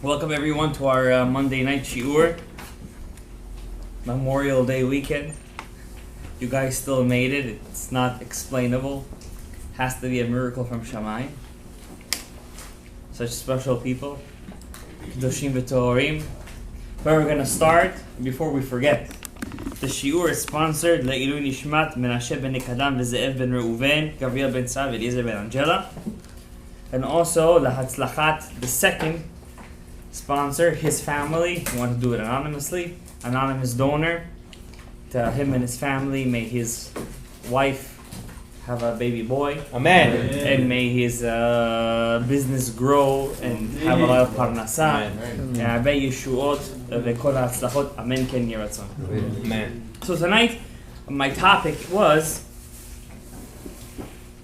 Welcome everyone to our Monday night shiur, Memorial Day weekend. You guys still made it. It's not explainable. Has to be a miracle from Shammai. Such special people. Kedoshim v'tohorim. Where we're gonna start, before we forget, the shiur is sponsored Le'ilui Nishmat Menashe ben Nekadam v'Ze'ev ben Reuven, Gabriel ben Tzav, Eliezer ben Angela, and also Lahatzlachat, the second sponsor, his family. You want to do it anonymously, anonymous donor to him and his family. May his wife have a baby boy. Amen. And may his business grow and have a lot of parnasa. הרבה ישועות וכל ההצלחות. Amen. כן יהי רצון. Amen. So tonight, my topic was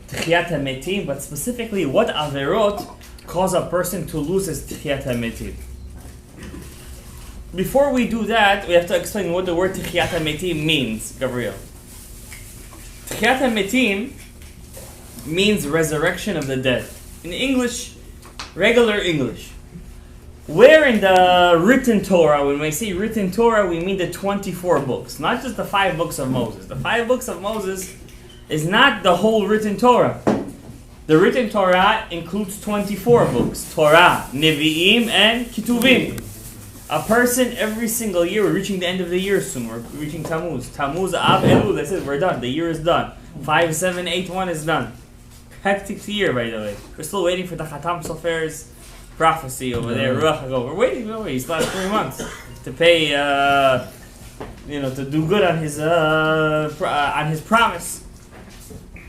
Tchiyat HaMetim, but specifically what averot cause a person to lose his Tchiyat HaMetim. Before we do that, we have to explain what the word Tchiyat HaMetim means, Gabriel. Tchiyat HaMetim means resurrection of the dead. In English, regular English. Where in the written Torah, when we say written Torah, we mean the 24 books, not just the 5 books of Moses. The 5 books of Moses is not the whole written Torah. The written Torah includes 24 books. Torah, Nevi'im, and Ketuvim. A person every single year, we're reaching the end of the year soon. We're reaching Tammuz. Tammuz, Av, Elul, that's it, we're done. The year is done. 5, 7, 8, 1 is done. Hectic year, by the way. We're still waiting for the Khatam Sofer's prophecy over there. We're waiting, he's last 3 months to pay, to do good on his promise.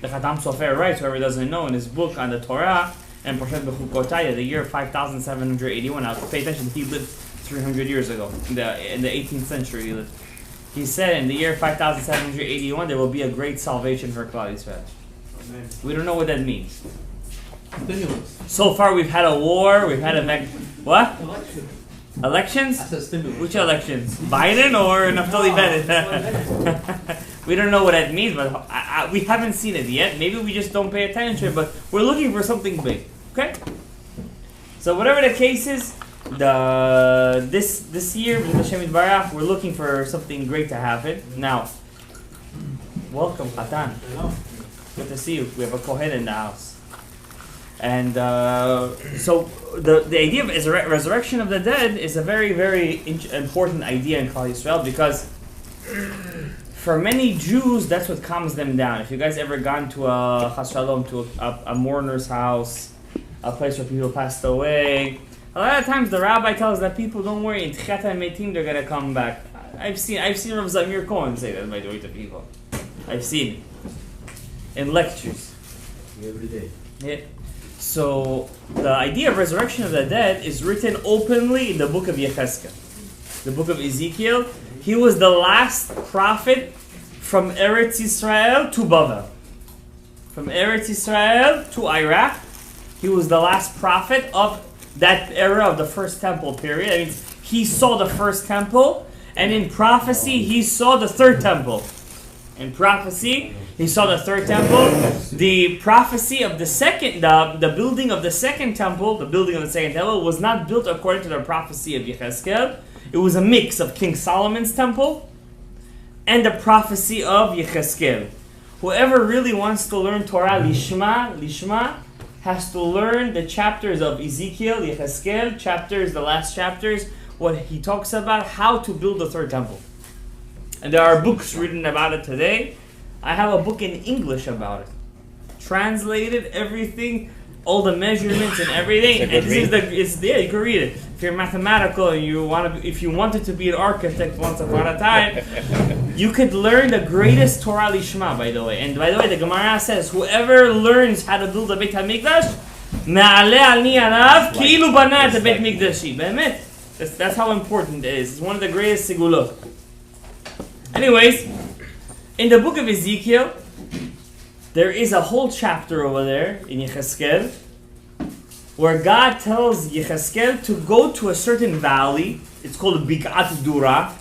The Khatam Sofer writes, whoever doesn't know, in his book on the Torah, and Parshat Bechukotaya, the year 5781. Now, pay attention, he lived 300 years ago, in the 18th century he lived. He said in the year 5781 there will be a great salvation for Klal Yisrael. We don't know what that means. Stimulus. So far we've had a war, we've had what? Election. Elections? I said stimulus. Which elections? Biden or Naftali Bennett? We don't know what that means, but we haven't seen it yet. Maybe we just don't pay attention, but we're looking for something big. Okay? So whatever the case is, this year, with Hashem Yitbarach, we're looking for something great to happen. Now, welcome, Khatan. Good to see you. We have a Kohen in the house. And so the idea of resurrection of the dead is a very, very important idea in Klal Yisrael, because for many Jews, that's what calms them down. If you guys ever gone to Chas Shalom, to a mourner's house, a place where people passed away, a lot of times the rabbi tells that people, don't worry, in Tchiyat HaMetim they're gonna come back. I've seen Rav Zamir Cohen say that, by the way, to people. I've seen it in lectures. Every day. Yeah. So the idea of resurrection of the dead is written openly in the book of Yechezkel, the book of Ezekiel. He was the last prophet from Eretz Yisrael to Bavel. From Eretz Yisrael to Iraq, he was the last prophet of that era of the first temple period. I mean, he saw the first temple, and in prophecy, he saw the third temple. In prophecy, he saw the third temple. The prophecy of the second, the building of the second temple, was not built according to the prophecy of Yechezkel. It was a mix of King Solomon's temple and the prophecy of Yechezkel. Whoever really wants to learn Torah lishma, has to learn the chapters of Ezekiel, Yechezkel, the last chapters, what he talks about, how to build the third temple. And there are books written about it today. I have a book in English about it. Translated, everything, all the measurements and everything. And this is you can read it. If you're mathematical and if you wanted to be an architect once upon a time, you could learn the greatest Torah lishma, by the way. And by the way, the Gemara says, whoever learns how to build a Beit HaMikdash, me'aleh al niyanav ki'ilu bana et Beit Mikdashi. Be'emet. That's how important it is. It's one of the greatest sigulot. Anyways, in the book of Ezekiel, there is a whole chapter over there in Yechezkel where God tells Yechezkel to go to a certain valley. It's called Bikat Dura.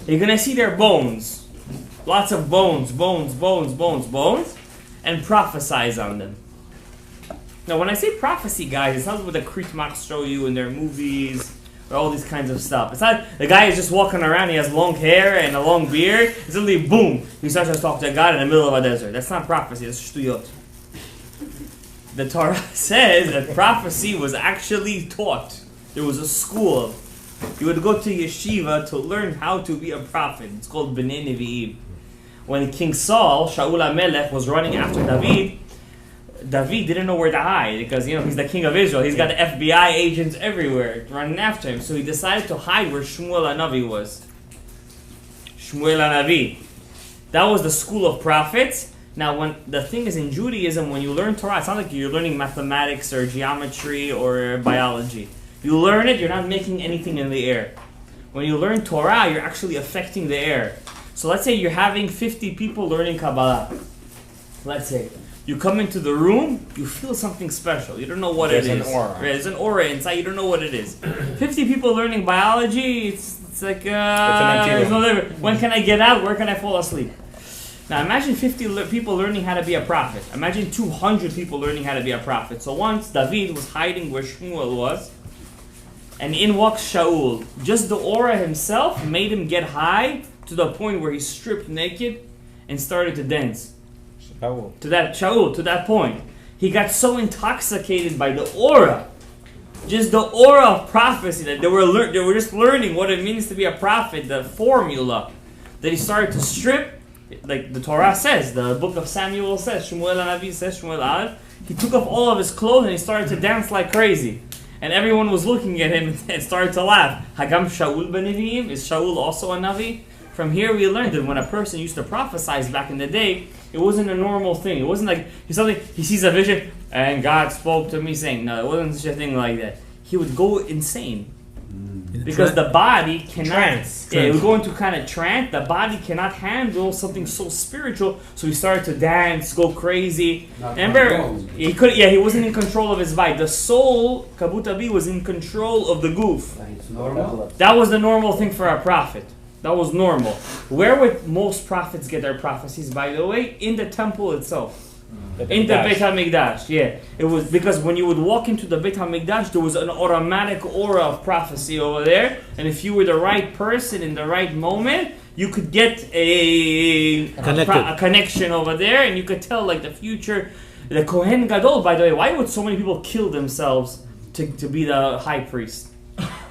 You're going to see their bones. Lots of bones, and prophesize on them. Now, when I say prophecy, guys, it's not what the Kritmachs show you in their movies or all these kinds of stuff. It's not the guy is just walking around, he has long hair and a long beard. It's literally boom, he starts to talk to God in the middle of a desert. That's not prophecy, that's shtuyot. The Torah says that prophecy was actually taught. There was a school. You would go to yeshiva to learn how to be a prophet. It's called Bnei Nevi'im. When King Saul, Shaul HaMelech, was running after David, David didn't know where to hide because, he's the king of Israel. He's got FBI agents everywhere running after him. So he decided to hide where Shmuel HaNavi was. Shmuel HaNavi. That was the school of prophets. Now, when the thing is in Judaism, when you learn Torah, it's not like you're learning mathematics or geometry or biology. You learn it, you're not making anything in the air. When you learn Torah, you're actually affecting the air. So let's say you're having 50 people learning Kabbalah. Let's say. You come into the room, you feel something special. You don't know what it is. There's an aura. There's an aura inside, you don't know what it is. 50 people learning biology, it's like, It's an empty there's room. no difference. When can I get out? Where can I fall asleep? Now imagine 50 people learning how to be a prophet. Imagine 200 people learning how to be a prophet. So once David was hiding where Shmuel was, and in walks Shaul. Just the aura himself made him get high to the point where he stripped naked and started to dance. To that point. He got so intoxicated by the aura. Just the aura of prophecy that they were just learning what it means to be a prophet, the formula, that he started to strip. Like the Torah says, the book of Samuel says, Shmuel HaNavi says, Shmuel Aleph, he took off all of his clothes and he started to dance like crazy. And everyone was looking at him and started to laugh. Hagam Shaul B'Nevi'im, is Shaul also a Navi? From here we learned that when a person used to prophesize back in the day, it wasn't a normal thing. It wasn't like he sees a vision and God spoke to me saying, no, it wasn't such a thing like that. He would go insane. Because the body cannot, it would go into kind of trance. The body cannot handle something so spiritual, so he started to dance, go crazy. Remember, he wasn't in control of his body. The soul, Kabutabi, was in control of the goof. It's normal. That was the normal thing for a prophet. That was normal. Where would most prophets get their prophecies, by the way? In the temple itself. In the Beit HaMikdash, yeah. It was because when you would walk into the Beit HaMikdash, there was an automatic aura of prophecy over there. And if you were the right person in the right moment, you could get a connection over there, and you could tell like the future. The Kohen Gadol, by the way, why would so many people kill themselves to be the high priest?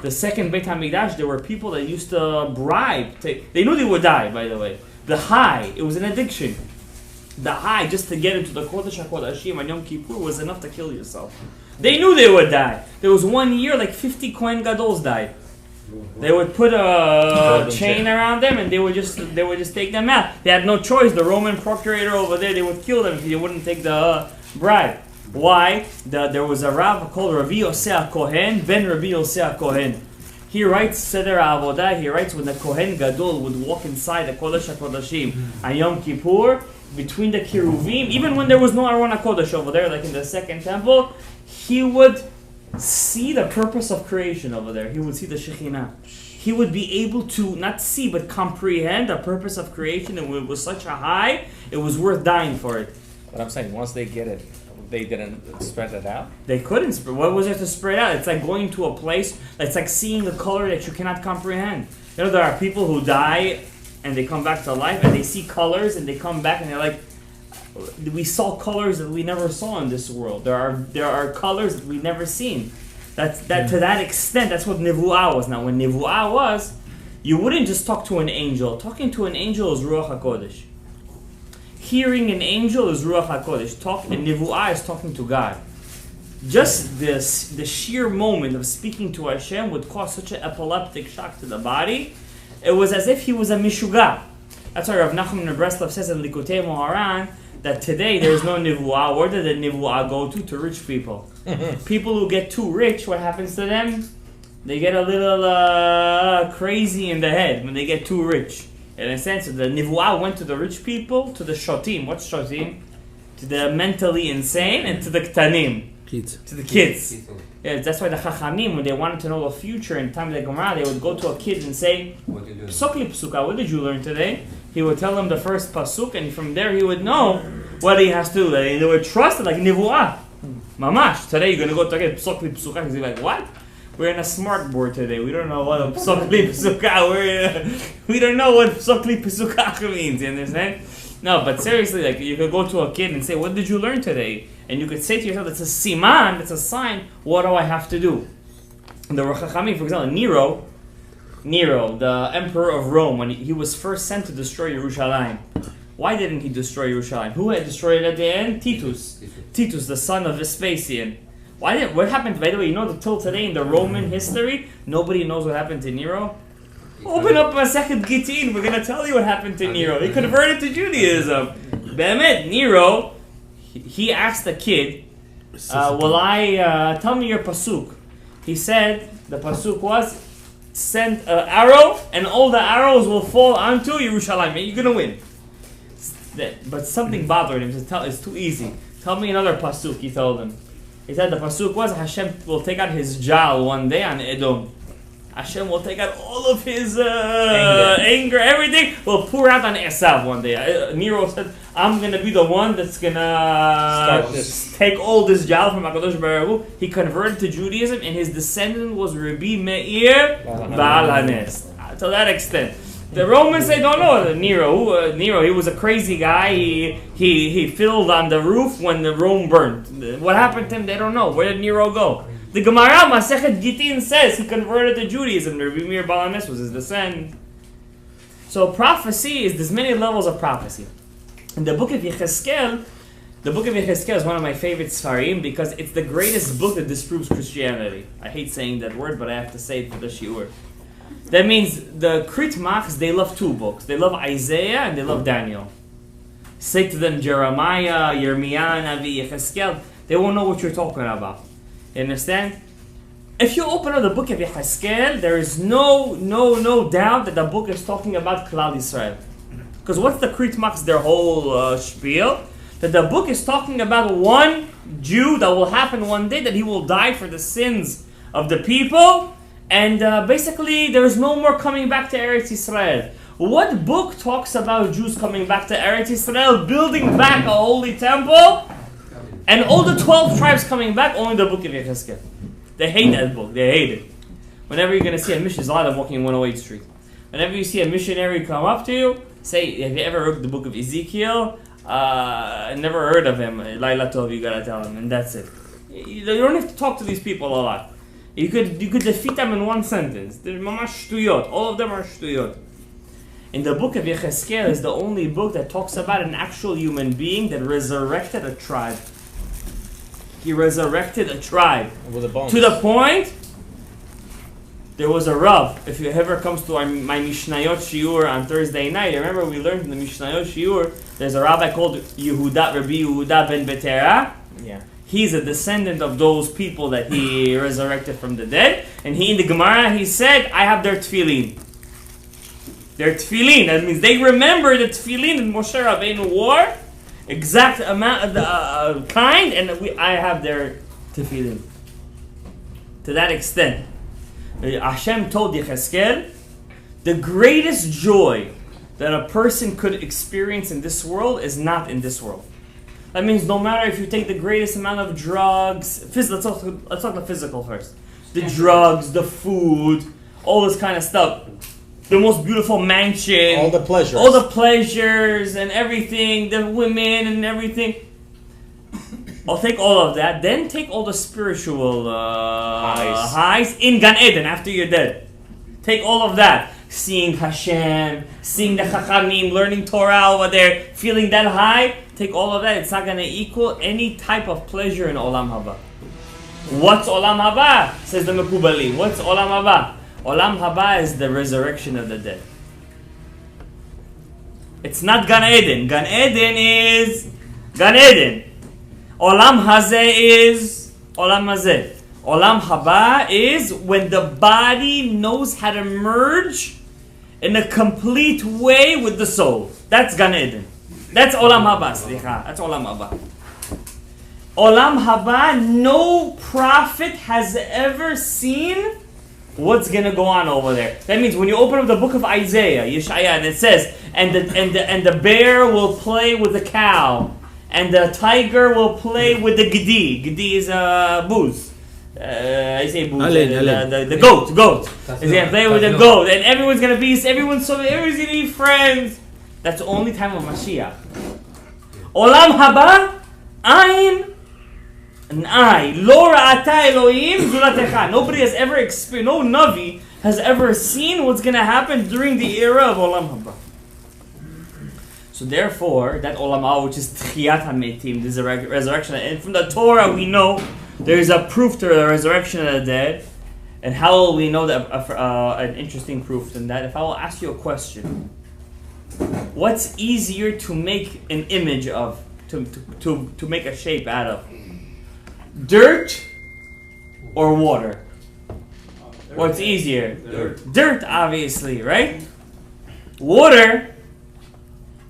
The second Beit HaMikdash, there were people that used to bribe. They knew they would die, by the way. The high, it was an addiction. The high, just to get into the Kodesh HaKodashim on Yom Kippur, was enough to kill yourself. They knew they would die. There was 1 year, like 50 Kohen Gadols died. They would put a chain around them, and they would just take them out. They had no choice. The Roman procurator over there, they would kill them if they wouldn't take the bribe. Why? There was a Rav called Rabbi Yosef Kohen, Ben Rabbi Yosef Kohen. He writes Seder Avodah. He writes when the Kohen Gadol would walk inside the Kodesh HaKodashim on Yom Kippur, between the Kiruvim, even when there was no Aron HaKodesh over there, like in the second temple, he would see the purpose of creation over there. He would see the Shekhinah. He would be able to not see but comprehend the purpose of creation, and it was such a high, it was worth dying for it. But I'm saying, once they get it, they didn't spread it out? They couldn't spread. What was there to spread out? It's like going to a place, it's like seeing a color that you cannot comprehend. There are people who die and they come back to life, and they see colors, and they come back, and they're like, we saw colors that we never saw in this world. There are colors that we've never seen. To that extent, that's what Nevuah was. Now, when Nevuah was, you wouldn't just talk to an angel. Talking to an angel is Ruach HaKodesh. Hearing an angel is Ruach HaKodesh. And Nevuah is talking to God. Just the sheer moment of speaking to Hashem would cause such an epileptic shock to the body. It was as if he was a mishuga. That's why Rav Nachman of Breslov says in Likutei Moharan that today there's no nivuah. Where did the nivuah go to? To rich people. People who get too rich, what happens to them? They get a little crazy in the head when they get too rich. In a sense, the nivuah went to the rich people, to the shotim. What's shotim? To the mentally insane, and to the ktanim. Kids. To the kids. Yeah, that's why the Chachamim, when they wanted to know the future in time of the Gemara, they would go to a kid and say, Psuk li psuka, what did you learn today? He would tell them the first pasuk, and from there he would know what he has to do. They would trust it like nivuah. Mamash, today you're going to go to get Psuk li psuka. He's like, what? We're in a smart board today. We don't know what a psok li pesukach. We don't know what psok li pesukach means. You understand? No, but seriously, like you could go to a kid and say, "What did you learn today?" And you could say to yourself, "It's a siman. It's a sign. What do I have to do?" And the Chachamim, for example, Nero, the emperor of Rome, when he was first sent to destroy Yerushalayim. Why didn't he destroy Yerushalayim? Who had destroyed it at the end? Titus, the son of Vespasian. What happened, by the way, you know that till today in the Roman history, nobody knows what happened to Nero? Open up Masechet Gittin, we're going to tell you what happened to Nero. He converted to Judaism. Be'emet, Nero, he asked the kid, tell me your pasuk. He said, the pasuk was, send an arrow, and all the arrows will fall onto Yerushalayim. You're going to win. But something bothered him. He said, it's too easy. Tell me another pasuk, he told him. He said the pasuk was, Hashem will take out his jal one day on Edom. Hashem will take out all of his anger, everything will pour out on Esav one day. Nero said, I'm going to be the one that's going to take all this jal from HaKadosh Baruch Hu. He converted to Judaism, and his descendant was Rabbi Meir Baal HaNes. To that extent. The Romans, they don't know Nero. Nero, he was a crazy guy. He filled on the roof when the Rome burned. What happened to him, they don't know. Where did Nero go? The Gemara, Masechet Gittin, says he converted to Judaism. Rabbi Meir Baal HaNes was his descendant. So prophecy there's many levels of prophecy. In the book of Yechezkel is one of my favorite Sfarim because it's the greatest book that disproves Christianity. I hate saying that word, but I have to say it for the shiur. That means the Kritmachs, they love two books. They love Isaiah and they love Daniel. Say to them Jeremiah, Yirmiyah, Navi, Yechezkel, they won't know what you're talking about. You understand? If you open up the book of Yechezkel, there is no doubt that the book is talking about Klal Yisrael. Because what's the Kritmachs, their whole spiel? That the book is talking about one Jew that will happen one day, that he will die for the sins of the people. And basically, there is no more coming back to Eretz Yisrael. What book talks about Jews coming back to Eretz Yisrael, building back a holy temple, and all the 12 tribes coming back? Only the book of Yechezkel. They hate that book. They hate it. Whenever you're going to see a mission, there's a lot of walking 108th Street. Whenever you see a missionary come up to you, say, have you ever read the book of Ezekiel? I never heard of him. Laila Tov, you got to tell him, and that's it. You don't have to talk to these people a lot. You could defeat them in one sentence. They're mamash shtuyot. All of them are shtuyot. In the book of Yechezkel is the only book that talks about an actual human being that resurrected a tribe. He resurrected a tribe. With the bones. To the point, there was a Rav. If you ever comes to my Mishnayot Shiur on Thursday night, remember we learned in the Mishnayot Shiur, there's a rabbi called Rabbi Yehuda ben Betera. Yeah. He's a descendant of those people that he resurrected from the dead. And he, in the Gemara, he said, I have their tefillin. Their tefillin. That means they remember the tefillin that Moshe Rabbeinu wore. Exact amount of the kind. And I have their tefillin. To that extent. Hashem told Yechezkel, the greatest joy that a person could experience in this world is not in this world. That means no matter if you take the greatest amount of drugs, let's talk the physical first. The drugs, the food, all this kind of stuff. The most beautiful mansion. All the pleasures. All the pleasures and everything, the women and everything. I'll take all of that, then take all the spiritual highs in Gan Eden after you're dead. Take all of that. Seeing Hashem, seeing the Chachamim, learning Torah over there, feeling that high. Take all of that. It's not going to equal any type of pleasure in Olam Haba. What's Olam Haba? Says the Mekubalim. What's Olam Haba? Olam Haba is the resurrection of the dead. It's not Gan Eden. Gan Eden is Gan Eden. Olam Hazeh is Olam Hazeh. Olam Haba is when the body knows how to merge in a complete way with the soul. That's Gan Eden. That's Olam Haba. That's Olam Haba. Olam Haba, no prophet has ever seen what's gonna go on over there. That means when you open up the book of Isaiah, Yeshaya, and it says, and the bear will play with the cow, and the tiger will play with the gedi. Gedi is a booze. I say booze. Allen. The goat. That's He's gonna play with the goat, and everyone's gonna be friends. That's the only time of Mashiach. Olam haba, ayin, an eye. Lo ra'ata Elohim zulatecha. Nobody has ever experienced. No Navi has ever seen what's gonna happen during the era of Olam haba. So therefore, that Olam haba, which is Tchiyat HaMetim, this is a resurrection, and from the Torah we know there is a proof to the resurrection of the dead. And how will we know that an interesting proof than that? If I will ask you a question, what's easier to make an image of, to make a shape out of? Dirt or water? What's easier? Dirt, obviously, right? Water.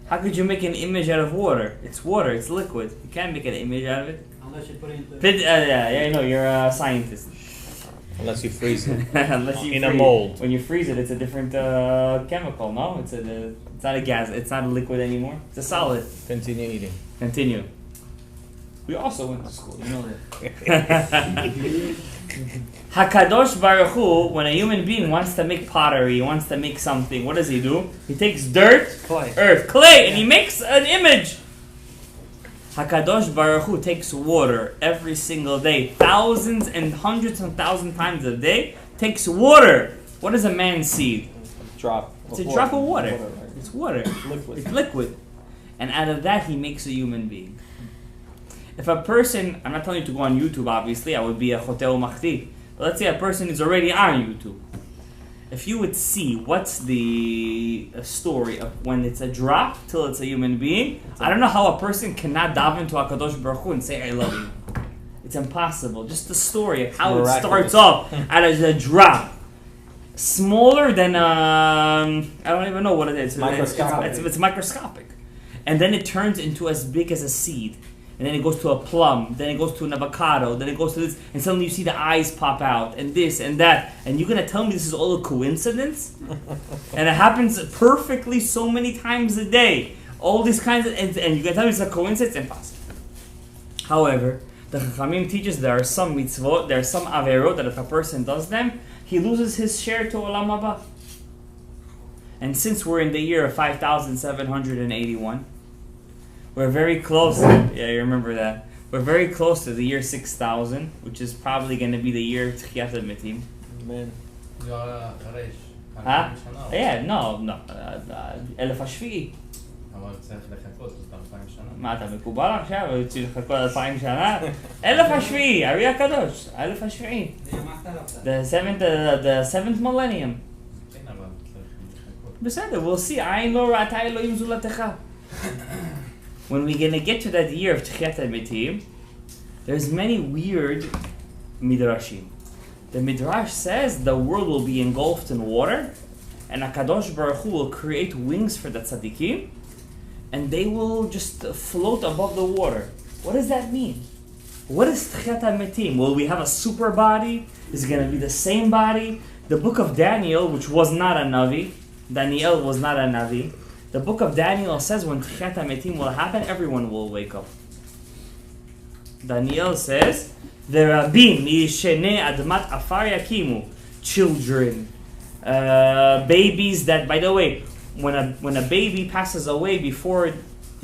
How could you make an image out of water? It's water, it's liquid. You can't make an image out of it. Unless you put it into... Yeah, I know, you're a scientist. Unless you freeze it. Unless you in freeze. a mold. When you freeze it, it's a different chemical, no? It's not a gas, it's not a liquid anymore. It's a solid. Continue eating. Continue. We also went to school, you know that. Hakadosh Baruch Hu, when a human being wants to make pottery, wants to make something, what does he do? He takes dirt, earth, clay, and he makes an image. Hakadosh Baruch Hu takes water every single day, thousands and hundreds and thousands times a day, takes water. What does a man see? Drop. It's a drop of water. Right? It's water. Liquid. It's liquid. And out of that, he makes a human being. If a person, I'm not telling you to go on YouTube, obviously, I would be a choteo machti. But let's say a person is already on YouTube. If you would see what's the story of when it's a drop till it's a human being, I don't know how a person cannot daven to HaKadosh Baruch Hu and say, I love you. It's impossible. Just the story of how it starts off out of a drop. Smaller than, I don't even know what it is. It's microscopic. And then it turns into as big as a seed. And then it goes to a plum, then it goes to an avocado, then it goes to this, and suddenly you see the eyes pop out, and this and that. And you're going to tell me this is all a coincidence? And it happens perfectly so many times a day. All these kinds of, and you're going to tell me it's a coincidence? Impossible. However, the Chachamim teaches there are some mitzvot, there are some averot that if a person does them, he loses his share to Olam Haba. And since we're in the year of 5,781, we're very close. Yeah, you remember that. We're very close to the year 6,000, which is probably going to be the year of Tchiyat HaMetim. Man. Huh? Yeah, no. אלף השביעי. אבל צריך לחכות 2,000 שנה. מה, אתה מקובל עכשיו? צריך לחכות 2,000 שנה? אלף השביעי, ארי הקדוש. אלף השביעי. The seventh millennium. כן, אבל צריך לחכות. בסדר, we'll see. עין לא ראתה אלוהים זולתך. When we're going to get to that year of Tchiyat HaMetim, there's many weird midrashim. The midrash says the world will be engulfed in water, and HaKadosh Baruch Hu will create wings for the tzaddikim, and they will just float above the water. What does that mean? What is Tchiyat HaMetim? Will we have a super body? Is it going to be the same body? The book of Daniel, which was not a Navi, Daniel was not a Navi, the book of Daniel says when Tchiyat HaMetim will happen, everyone will wake up. Daniel says, the Rabim Yishenei Admat Afar Yakimu, children, babies that, by the way, when a baby passes away before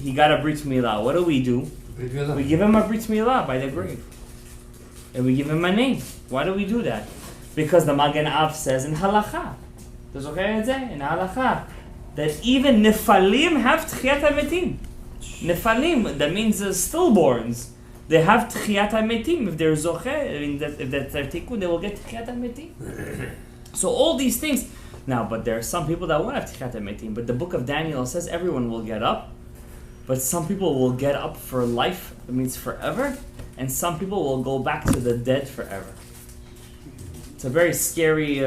he got a Brit Milah, what do? We give him a Brit Milah by the grave. And we give him a name. Why do we do that? Because the Magen Av says in Halacha, in Halacha, that even Nefalim have Tchiyat HaMetim. Nefalim, that means stillborns. They have Tchiyat HaMetim. If they're Zocheh, if that's their tikkun, they will get Tchiyat HaMetim. So all these things. Now, but there are some people that won't have Tchiyat HaMetim. But the book of Daniel says everyone will get up. But some people will get up for life, that means forever. And some people will go back to the dead forever. It's a very scary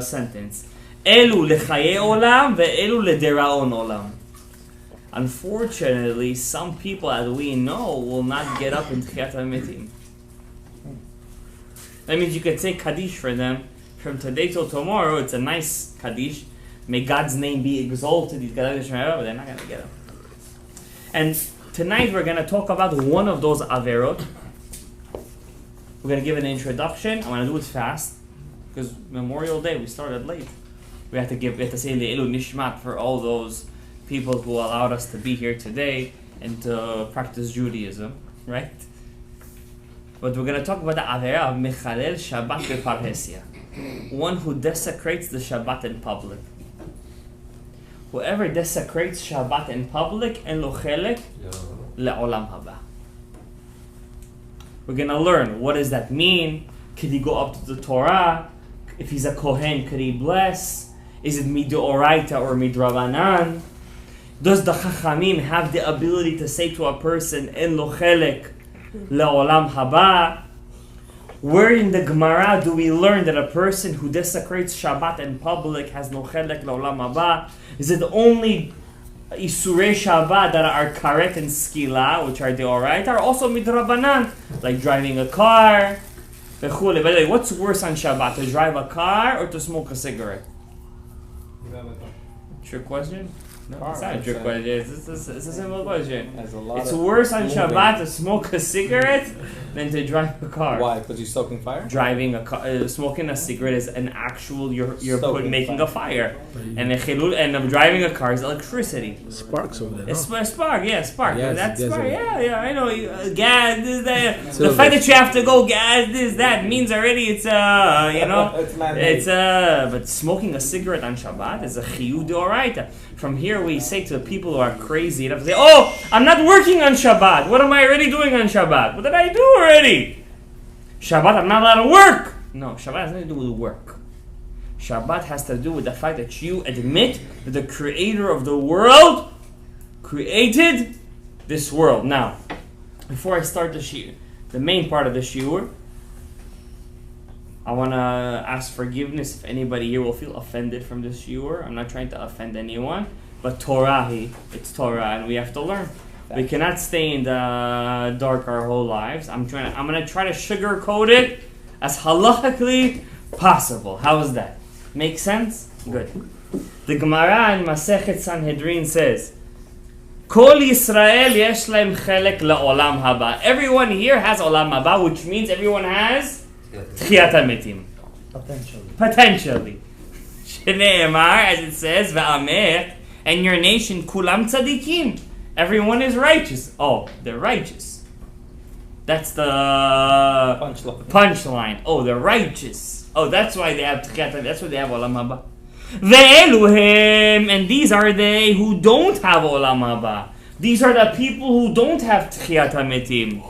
sentence. Elu lechaye olam ve'elu lederaon olam. Unfortunately, some people, as we know, will not get up in Tchiyat HaMetim. That means you could say Kaddish for them from today till tomorrow. It's a nice Kaddish. May God's name be exalted. But they're not going to get up. And tonight we're going to talk about one of those averot, We're going to give an introduction. I'm going to do it fast because Memorial Day, we started late. We have to say Le'ilu Nishmat for all those people who allowed us to be here today and to practice Judaism, right? But we're going to talk about the Avera of Mechalel Shabbat Beparhesia. One who desecrates the Shabbat in public. Whoever desecrates Shabbat in public, en lo chelek le'olam haba. We're going to learn, what does that mean? Could he go up to the Torah? If he's a Kohen, could he bless? Is it midoraita or midrabanan? Does the Chachamim have the ability to say to a person, en lo chelek le'olam haba? Where in the Gemara do we learn that a person who desecrates Shabbat in public has no chelek le'olam haba? Is it only Isurei Shabbat that are karet and skila, which are deoraita, or also midrabanan, like driving a car? By the way, what's worse on Shabbat, to drive a car or to smoke a cigarette? Trick question? No, it's not a trick question. It's a simple question. It's worse on Shabbat to smoke a cigarette than to drive a car. Why? Because you're stoking fire? Driving a car, smoking a cigarette is an actual, you're making a fire. And driving a car is electricity. Sparks over there. It's a spark, yeah, spark. Yes, That's yes, spark, yes. yeah, I know. Gas, this, that. The fact that you have to go gas, this, that means already it's, but smoking a cigarette on Shabbat is a chiyuv d'oraita. From here we say to the people who are crazy enough to say, oh, I'm not working on Shabbat. What am I already doing on Shabbat? What did I do already? Shabbat, I'm not allowed to work. No, Shabbat has nothing to do with work. Shabbat has to do with the fact that you admit that the creator of the world created this world. Now, before I start the shiur, the main part of the shiur, I want to ask forgiveness if anybody here will feel offended from this shiur. I'm not trying to offend anyone, but it's Torah, and we have to learn. We cannot stay in the dark our whole lives. I'm going to try to sugarcoat it as halachically possible. How is that? Make sense? Good. The Gemara in Masechet Sanhedrin says, Kol Yisrael yesh lahem chelek la'olam haba. Everyone here has olam haba, which means everyone has Tchiyat HaMetim. Potentially. Shneimar, as it says, Va'amech, and your nation, Kulam Tzadikim. Everyone is righteous. Oh, they're righteous. That's the punchline. Oh, they're righteous. Oh, that's why they have Tchiyat HaMetim. That's why they have Olam Haba. Ve'eluhem, and these are they who don't have Olam Haba. These are the people who don't have Tchiyat HaMetim.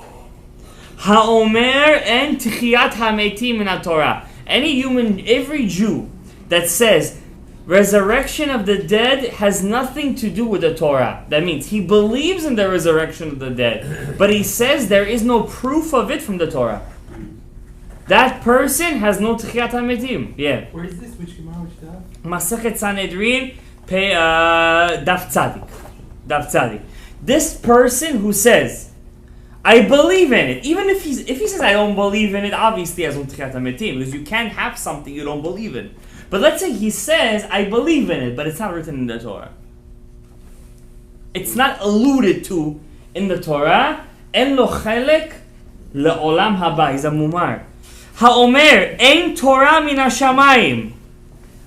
Ha'omer and Tchiyat HaMetim in Torah. Every Jew that says resurrection of the dead has nothing to do with the Torah. That means he believes in the resurrection of the dead, but he says there is no proof of it from the Torah. That person has no Tchiyat HaMetim. Yeah. Where is this? Which Gemara? Which daf? Masechet Sanhedrin, Daf Tzadik. This person who says, I believe in it. Even if he says I don't believe in it, obviously as Tchiyat HaMetim, because you can't have something you don't believe in. But let's say he says I believe in it, but it's not written in the Torah. It's not alluded to in the Torah. En lo chelek le'olam haba. He's a mumar. Ha'omer ein Torah min hashamayim.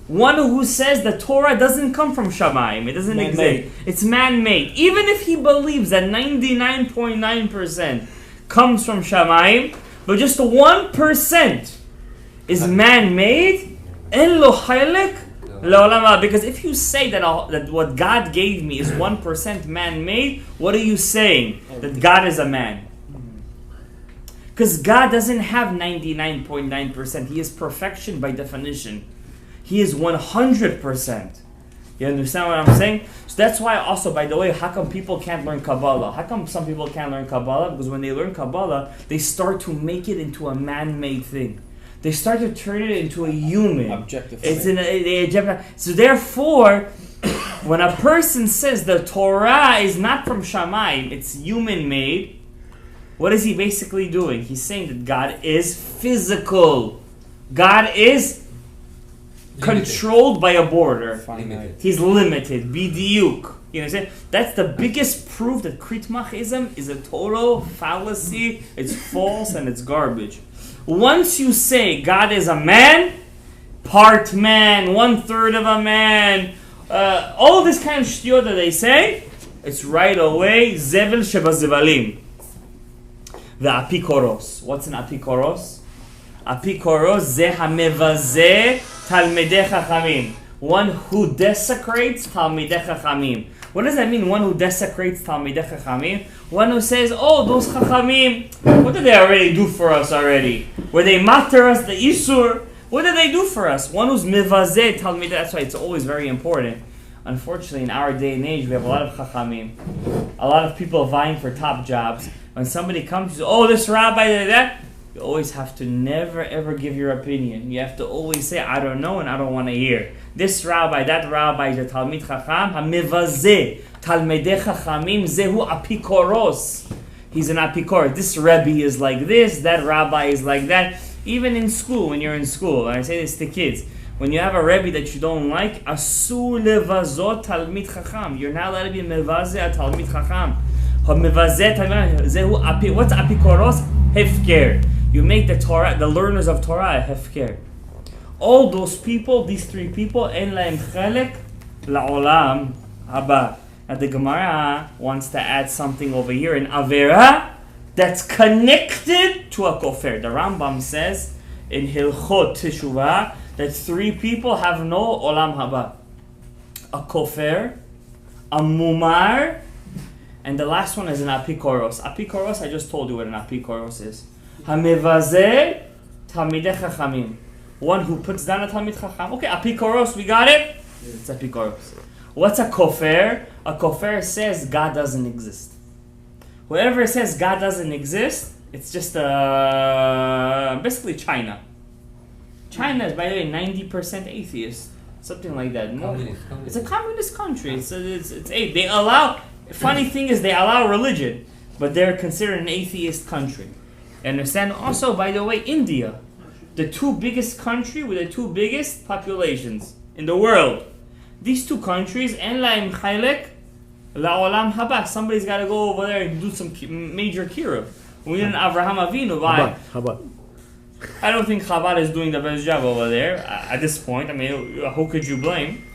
One who says the Torah doesn't come from Shamayim, it doesn't exist. It's man-made. Even if he believes that 99.9% comes from Shamayim, but just 1% is man-made, en lo chelek le'olam haba. Because if you say that what God gave me is 1% man-made, what are you saying? That God is a man. Because God doesn't have 99.9%. He is perfection by definition. He is 100%. You understand what I'm saying? So that's why also, by the way, how come people can't learn Kabbalah? How come some people can't learn Kabbalah? Because when they learn Kabbalah, they start to make it into a man-made thing. They start to turn it into a human. Objective. So therefore, when a person says the Torah is not from Shamayim, it's human-made, what is he basically doing? He's saying that God is physical. God is controlled by a border. Finite. He's limited. Bidiyuk. You know what I'm saying? That's the biggest proof that Kritmachism is a total fallacy. It's false and it's garbage. Once you say God is a man, part man, 1/3 of a man, all this kind of shtiyot that they say, it's right away zevel shebazevalim. The apikoros. What's an apikoros? Apikoros ze hamevazeh talmidei chachamim. One who desecrates talmidei chachamim. What does that mean? One who desecrates talmidei chachamim. One who says, "Oh, those chachamim, what did they already do for us already? Were they matter us the isur? What did they do for us?" One who's mevazeh talmidei. That's why it's always very important. Unfortunately, in our day and age, we have a lot of chachamim, a lot of people vying for top jobs. When somebody comes, you say, "Oh, this rabbi did that," you always have to never ever give your opinion. You have to always say, "I don't know and I don't want to hear." This rabbi, that rabbi is a talmid chacham, hamevazeh talmidei chachamim zehu apikoros. He's an apikor. This rebbe is like this, that rabbi is like that. Even in school, when you're in school, and I say this to kids, when you have a rebbe that you don't like, asur levazot talmid chacham. You're not allowed to be mevazeh a talmid chacham. What's apikoros? Hefker. You make the Torah, the learners of Torah, a hefker. All those people, these three people, en lahem chelek la'olam haba. Now the Gemara wants to add something over here, an avera that's connected to a kofer. The Rambam says in Hilchot Teshuvah that three people have no olam haba: a kofer, a mumar, and the last one is an apikoros. Apikoros, I just told you what an apikoros is. Hamevazeh talmidei chachamim. One who puts down a talmid chacham. Okay, apikoros, we got it? It's apikoros. What's a kofer? A kofer says God doesn't exist. Whoever says God doesn't exist, it's just basically China. China is, by the way, 90% atheist. Something like that. It's a communist country. It's they allow... Funny thing is they allow religion, but they're considered an atheist country. You understand? Also, by the way, India, the two biggest country with the two biggest populations in the world. These two countries, en lahem chelek la'olam haba. Somebody's got to go over there and do some major kiruv. We didn't Avraham Avinu. Why? Chabad. I don't think Chabad is doing the best job over there at this point. I mean, who could you blame?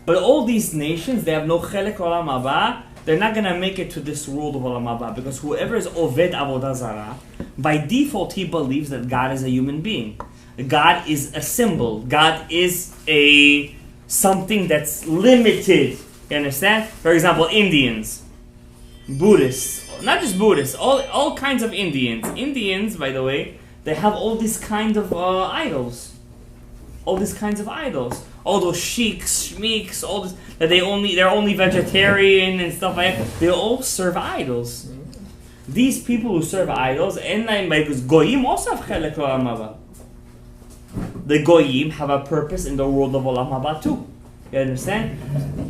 But all these nations, they have no chelek olam haba. They're not going to make it to this world of olam haba, because whoever is oved avodah zarah, by default he believes that God is a human being. God is a symbol. God is a something that's limited. You understand? For example, Indians, Buddhists, not just Buddhists, all kinds of Indians. Indians, by the way, they have all these kind of idols. All these kinds of idols. All those sheiks, shmeiks, all this that they're only vegetarian and stuff like that. They all serve idols. These people who serve idols, because goyim also have chelek olam haba. The goyim have a purpose in the world of olam haba too. You understand?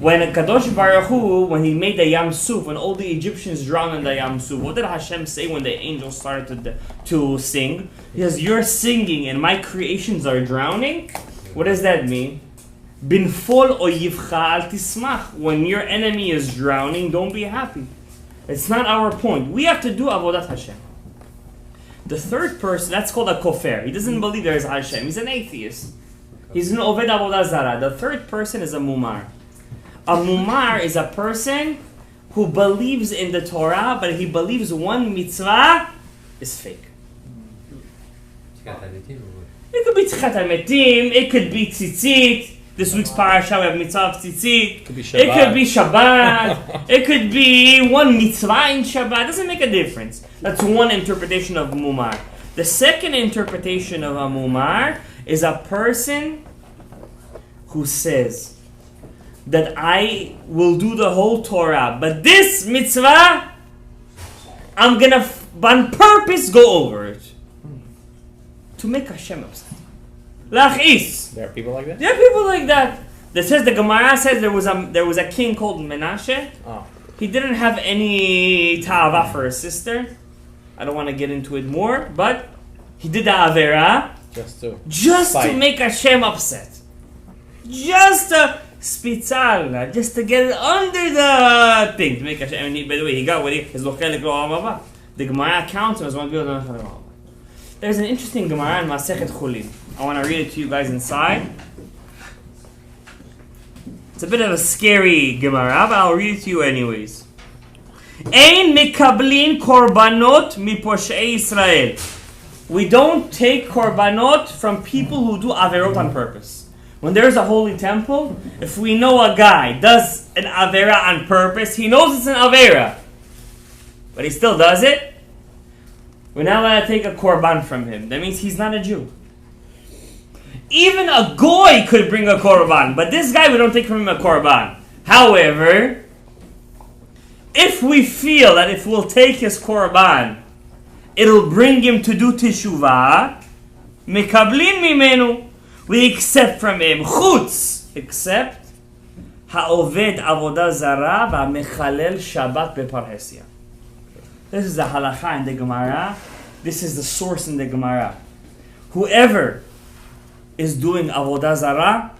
When Kadosh Baruch Hu, when he made the Yam Suf, when all the Egyptians drowned in the Yam Suf, what did Hashem say when the angels started to sing? He says, "You're singing and my creations are drowning." What does that mean? Binfol oyivcha al tismach. When your enemy is drowning, don't be happy. It's not our point. We have to do avodat Hashem. The third person, that's called a kofer. He doesn't believe there is Hashem. He's an atheist. He's an oved avodah zarah. The third person is a mumar. A mumar is a person who believes in the Torah, but he believes one mitzvah is fake. It could be Tchiat HaMetim, it could be Tzitzit. This week's parasha we have mitzvah of Tzitzit. It could be Shabbat. It could be one mitzvah in Shabbat. It doesn't make a difference. That's one interpretation of mumar. The second interpretation of a mumar is a person who says that I will do the whole Torah, but this mitzvah, I'm gonna on purpose go over it to make Hashem upset. Lachis. There are people like that? There are people like that. That says, the Gemara says there was a king called Menashe. Oh. He didn't have any ta'ava for his sister. I don't want to get into it more, but he did the avera just to make Hashem upset. Just to spitzal, just to get it under the thing to make Hashem. By the way, he got what he is. The Gemara counts him as one good. There's an interesting Gemara in Masechet Chulin. I want to read it to you guys inside. It's a bit of a scary Gemara, but I'll read it to you anyways. Ein mikablin korbanot miposhei Israel. We don't take korbanot from people who do averot on purpose. When there's a holy temple, if we know a guy does an avera on purpose, he knows it's an avera, but he still does it, we're not allowed to take a korban from him. That means he's not a Jew. Even a goy could bring a korban, but this guy we don't take from him a korban. However, if we feel that if we'll take his korban, it'll bring him to do teshuvah, mekablin mimenu, we accept from him, chutz, except ha'oved avodah zara va'mechalel Shabbat beparhesia. This is the halacha in the Gemara. This is the source in the Gemara. Whoever is doing avodah zara,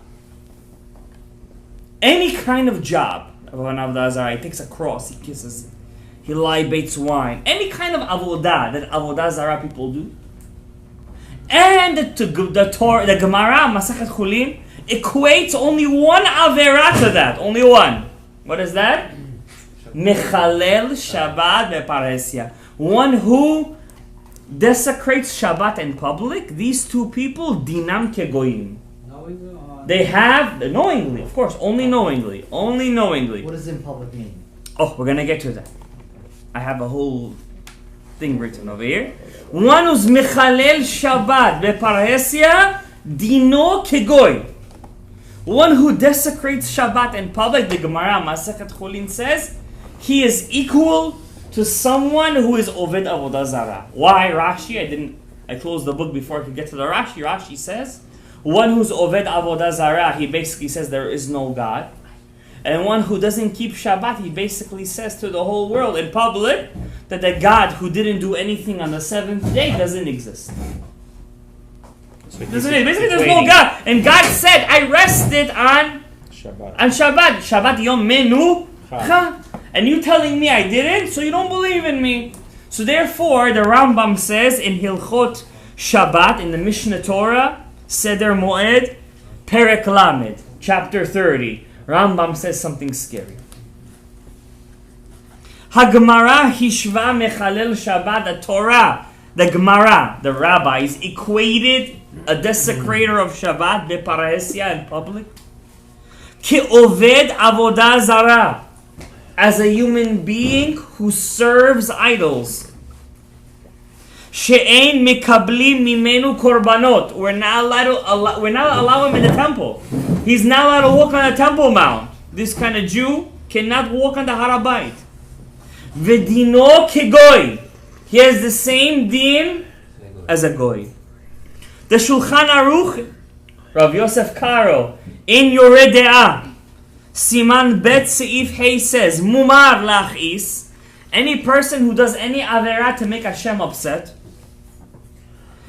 any kind of job of an avodah zara, he takes a cross, he kisses it, he libates wine, any kind of avodah that avodah zara people do, and the Gemara Masechet Chulin equates only one avera to that, only one. What is that? Mechalel Shabbat beparesia. One who desecrates Shabbat in public. These two people, dinam kegoyim. They have, knowingly, of course, only knowingly. Only knowingly. What does in public mean? Oh, we're going to get to that. I have a whole thing written over here. One who's mechalel Shabbat beparesia, dino kegoy. One who desecrates Shabbat in public, the Gemara Masechet Chulin says, he is equal to someone who is Oved Avodah Zarah. Why Rashi? I closed the book before I could get to the Rashi. Rashi says, one who's Oved Avodah Zarah, he basically says there is no God. And one who doesn't keep Shabbat, he basically says to the whole world in public that the God who didn't do anything on the seventh day doesn't exist. So Basically, there's no God. And God said, I rested on Shabbat. Shabbat Yom Menucha. And you telling me I didn't, so you don't believe in me. So therefore, the Rambam says in Hilchot Shabbat, in the Mishnah Torah, Seder Moed, Perek Lamed, chapter 30, Rambam says something scary. HaGemara Hishva Mechalel Shabbat, the Torah, the Gemara, the rabbis, equated a desecrator of Shabbat, beparesia in public, Ki Oved Avodah Zarah, as a human being who serves idols. She'ein mikablim mimenu korbanot. We're not allowed to allow him in the temple. He's not allowed to walk on the Temple Mount. This kind of Jew cannot walk on the Harabait. V'dino kegoy. He has the same din as a goy. The Shulchan Aruch, Rav Yosef Karo, in Yoreh De'ah, Siman Bet Seif Hey says, Mumar lachis, any person who does any avera to make Hashem upset,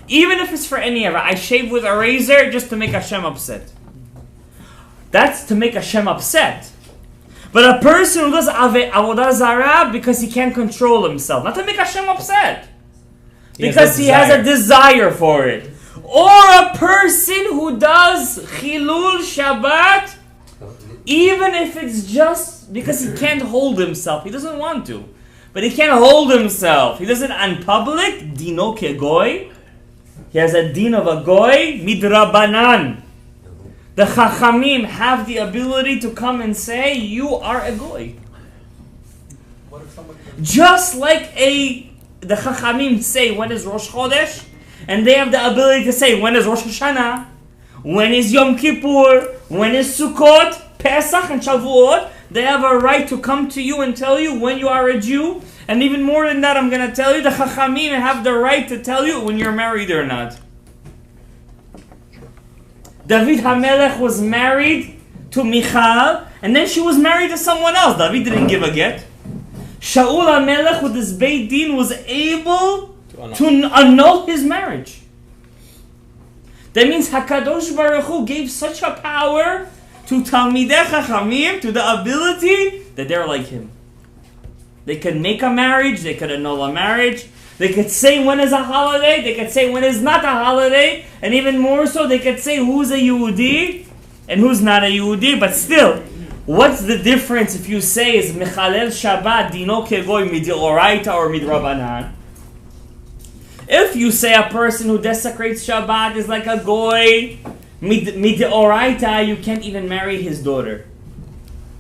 even if it's for any avera, I shave with a razor just to make Hashem upset. That's to make Hashem upset. But a person who does avodah zarah because he can't control himself, not to make Hashem upset, because he has a desire for it. Or a person who does chilul Shabbat, even if it's just because he can't hold himself. He doesn't want to. But he can't hold himself. He does it on public. Dino kegoy. He has a din of a goy. Midrabanan. The Chachamim have the ability to come and say, you are a goy. Just like the Chachamim say, when is Rosh Chodesh? And they have the ability to say, when is Rosh Hashanah? When is Yom Kippur? When is Sukkot? Pesach and Shavuot, they have a right to come to you and tell you when you are a Jew. And even more than that, I'm going to tell you, the Chachamim have the right to tell you when you're married or not. David HaMelech was married to Michal, and then she was married to someone else. David didn't give a get. Shaul HaMelech with his Beit Din was able to annul his marriage. That means HaKadosh Baruch Hu gave such a power to Talmidei Chachamim, to the ability that they're like him. They could make a marriage, they could annul a marriage. They could say when is a holiday, they could say when is not a holiday, and even more so, they could say who's a Yehudi and who's not a Yehudi. But still, what's the difference if you say is Mechalel Shabbat dino kegoy midoraita or midrabanan? If you say a person who desecrates Shabbat is like a goy midoraita, you can't even marry his daughter.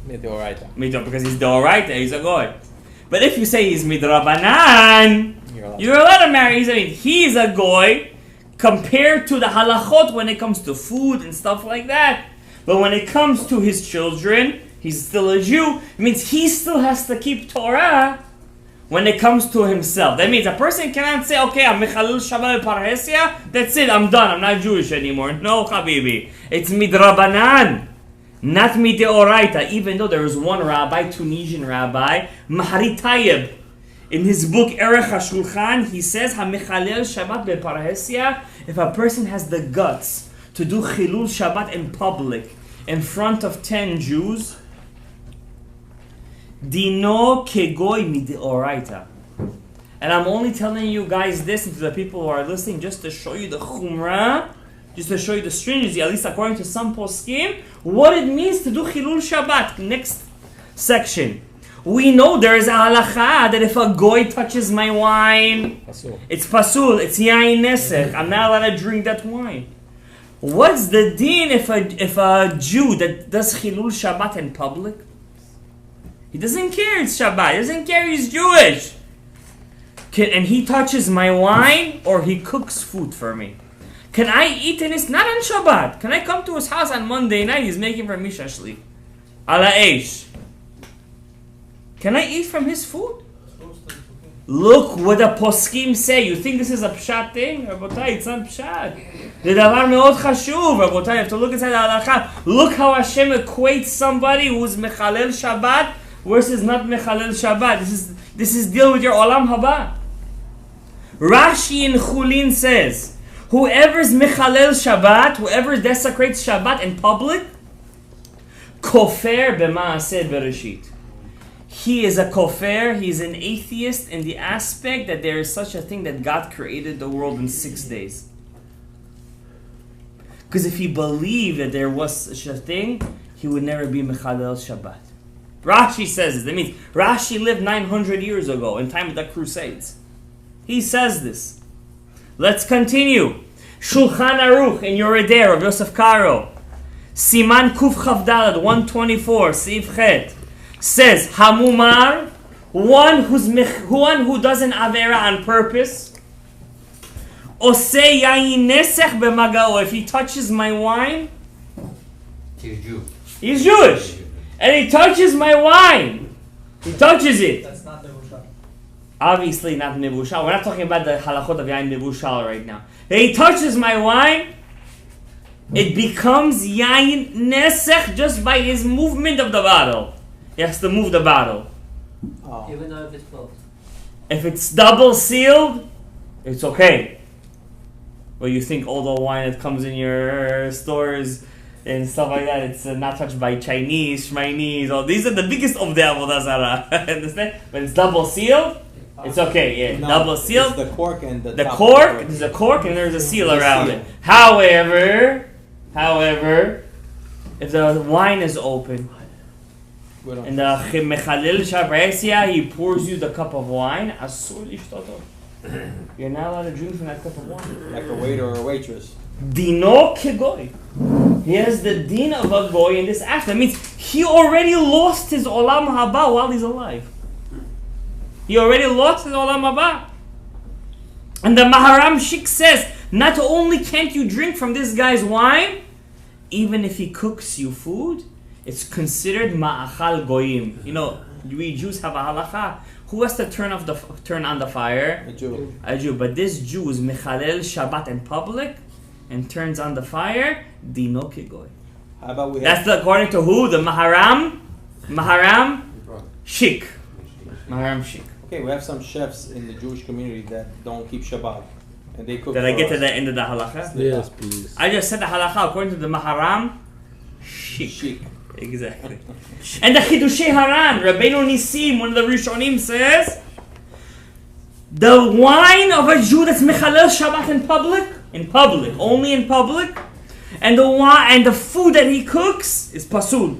Midoraita. Because he's doraita, he's a goy. But if you say he's midrabanan, you're allowed to marry. He's a goy compared to the halachot when it comes to food and stuff like that. But when it comes to his children, he's still a Jew. It means he still has to keep Torah when it comes to himself. That means a person cannot say, okay, I'm Mechalel Shabbat Parhesia, that's it, I'm done, I'm not Jewish anymore. No, Habibi. It's midrabanan, not mideoraita. Even though there was one rabbi, Tunisian rabbi, Mahari Tayyib, in his book Erech HaShulchan, he says, HaMechalel Shabbat Beparhesia, if a person has the guts to do Chilul Shabbat in public, in front of 10 Jews, Dino kegoy mideoraita. And I'm only telling you guys this and to the people who are listening just to show you the chumrah, just to show you the stringency, at least according to some poskim, what it means to do Chilul Shabbat. Next section. We know there is a halacha that if a goy touches my wine, it's pasul, it's yain nesech. I'm not allowed to drink that wine. What's the din if a Jew that does Chilul Shabbat in public? He doesn't care it's Shabbat. He doesn't care he's Jewish. And he touches my wine or he cooks food for me. Can I eat in his, not on Shabbat. Can I come to his house on Monday night? He's making for me shashlik. Ala eish. Can I eat from his food? Look what the poskim say. You think this is a pshat thing? Rabotai, it's not pshat. The davar meod chashuv. Rabotai, you have to look inside the halacha. Look how Hashem equates somebody who's mechalel Shabbat versus not mechalel Shabbat. This is deal with your olam haba. Rashi in Chulin says, whoever's mechalel Shabbat, whoever desecrates Shabbat in public, kofer b'maaseh bereshit. He is a kofer, he's an atheist in the aspect that there is such a thing that God created the world in 6 days. Because if he believed that there was such a thing, he would never be mechalel Shabbat. Rashi says this. That means Rashi lived 900 years ago in time of the Crusades. He says this. Let's continue. Shulchan Aruch in Yoredeh of Yosef Karo. Siman Kuf Chavdalad 124 Seif Chet says Hamumar, one who does an avera on purpose. Osei yayin nesech b'magao. If he touches my wine, He's Jew. He's Jewish. And he touches my wine. He touches it. That's not Nebuchadnezzar. Obviously not Nebuchadnezzar. We're not talking about the halachot of Yain Nebuchadnezzar right now. He touches my wine. It becomes Yain Nesech just by his movement of the bottle. He has to move the bottle. Oh. Even though if it's closed. If it's double sealed, it's okay. Well, you think all the wine that comes in your stores and stuff like that, it's not touched by Chinese, Shminese, all these are the biggest of the Avodah Zarah. Understand? But it's double sealed, it's okay, yeah. No, double sealed. It's the cork and the top cork, of there's a cork and there's a seal There's a around seal. it. However, if the wine is open We don't- and the Mechalel Shabbat, he pours you the cup of wine, asur lishtoto. You're not allowed to drink from that cup of wine. like a waiter or a waitress. Dino kegoy. He has the din of a goy in this act. That means he already lost his olam haba while he's alive. He already lost his olam haba. And the Maharam Shik says, not only can't you drink from this guy's wine, even if he cooks you food, it's considered ma'achal goyim. You know, we Jews have a halacha. Who has to turn on the fire? A Jew. A Jew. But this Jew is mechalel Shabbat in public and turns on the fire, dino kegoy. How about we have That's according to who? The Maharam Shik. Maharam Shik. okay? We have some chefs in the Jewish community that don't keep Shabbat, and they cook. Did I for get to us. the end of the halacha? Yes, please. I just said the halacha according to the Maharam Shik. Shik. Exactly. And the Chidushei Haran, Rabbeinu Nisim, one of the Rishonim says, The wine of a Jew that's mechalel Shabbat in public, only in public, and the wine and the food that he cooks is pasul.